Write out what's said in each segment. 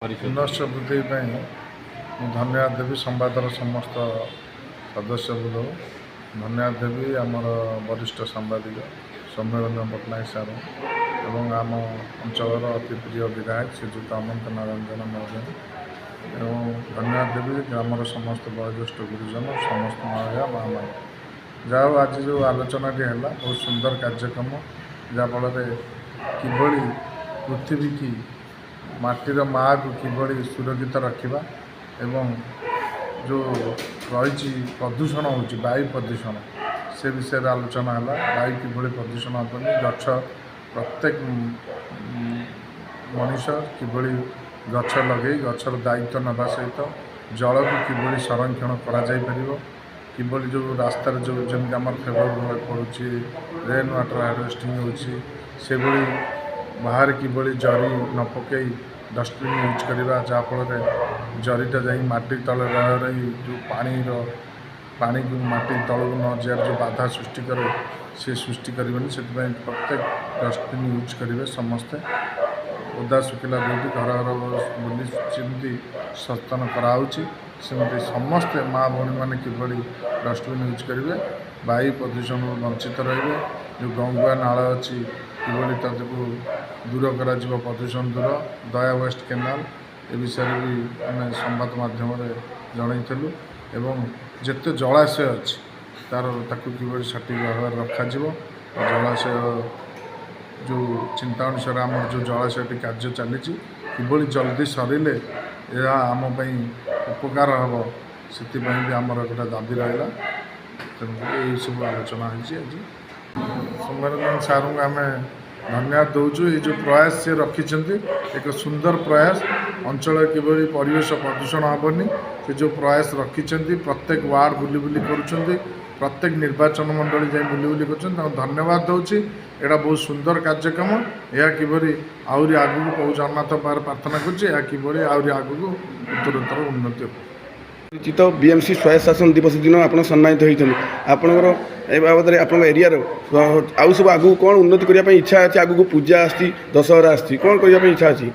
पुनश्च वृद्धि धन्यवाद देवी संवादर समस्त सदस्य बोलो धन्यवाद देवी आमर वरिष्ठ सांबादिक सौम्यरंजन पट्टनायक सार एवं आम अंचल अति प्रिय विधायक श्रीजुक्त अनंत नारायण महोदय एवं धन्यवाद देवी ग्रामर समस्त वयोज्येष्ठ गुरुजन समस्त महिला माँ मान जहाँ आज जो आलोचना है बहुत सुंदर कार्यक्रम जहाँफल किभली पृथ्वी की माटीर माँ को किभली सुरक्षित रखा एवं जो रही प्रदूषण हो वायु प्रदूषण से विषय आलोचना है वायु किभली प्रदूषण हेनी गछ प्रत्येक मनीष किभली गछ लगे गचर दायित्व नवा सहित जल को किभली संरक्षण किभली जो रास्तार जो जमी आम फेवर पड़ुची रेन वाटर हार्वेस्टिंग होली बाहर किभली जरी न पकई डस्टबिन यूज करवा जहाँफल जरीटा जा माटी तले रही जो पानी को माटी तल न जाए जो बाधा सृष्टि करे से सृष्टि करनी से प्रत्येक डस्टबिन यूज करेंगे समस्ते ओदा शुखिला दुटी घर घर बुली सेमती सचेतन कराऊँगी सेमती समस्ते माँ भौणी मैंने किभली डस्टबिन यूज करेंगे वायु प्रदूषण वंचित रे जो गंगुआ नाल अच्छी किभली ताको दूर कर प्रदूषण दूर दया वेस्ट केनाल ए विषय भी आम संवाद मध्यम जनईलु एवं जिते जलाशय अच्छी तार ताकू किभली सठिक भाव रखा जलाशय जो चिंता अनुसार आम जो जलाशय कार्य चली किभली जल्दी सरिले यह आमपाई उपकार हम से भी आमर गोटे दाबी रहा तेणुक यही सब आलोचना होती आज सौम्यरंजन सार को आम धन्यवाद दौचु ये जो प्रयास से रखिंट एक सुंदर प्रयास अंचल किभली परिवेश प्रदूषण हेनी से जो प्रयास रखिंट प्रत्येक वार्ड बुली बुली कर प्रत्येक निर्वाचन मंडली जाए बुली बुली कर धन्यवाद दूसरी यहाँ बहुत सुंदर कार्यक्रम यह किभली आहरी आगू प्रभु जगन्नाथ पाखे प्रार्थना करें आहरी आगू उत्तरोत्तर उन्नति हो चित बीएमसी स्वायत्त शासन दिवस दिन आप सम्मानित होती आपंकर ए बाबद आप एरिया आउ सब आगू कौन उन्नति करने इच्छा अच्छी आगू पूजा आसती दशहरा आसती कौन करने इच्छा अच्छी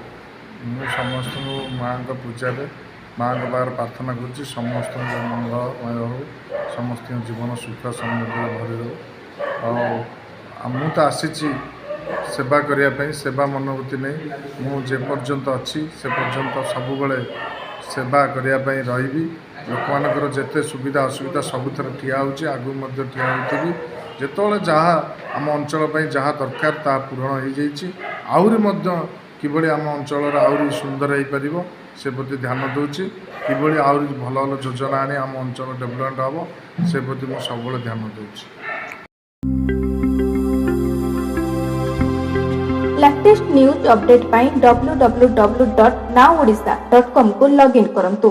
समस्त माँ पूजा माँ पाखे प्रार्थना कर समस्त मंगलमय हो समस्त जीवन सुख समृद्धि भरी रहो मु तो आसी सेवा करने सेवा मनोवृत्ति नहीं मुझे पर्यंत अच्छी से पर्यंत सबुबले सेवा करने रही लोक मानकर जिते सुविधा असुविधा सबुथ ठिया होची आगू ठिया होती जिते जहाँ आम अंचल जहाँ दरकार ता पूरण हो जाइए आहरी किभली आम अंचल आहरी सुंदर हो पार से प्रति ध्यान दूची किभली आहरी भल भल योजना आनी आम अंचल डेभलपमेंट हम से प्रति मुझे सब ध्यान दूची लेटेस्ट न्यूज अपडेट पाई www.nowodisha.com को लॉगिन करंतु।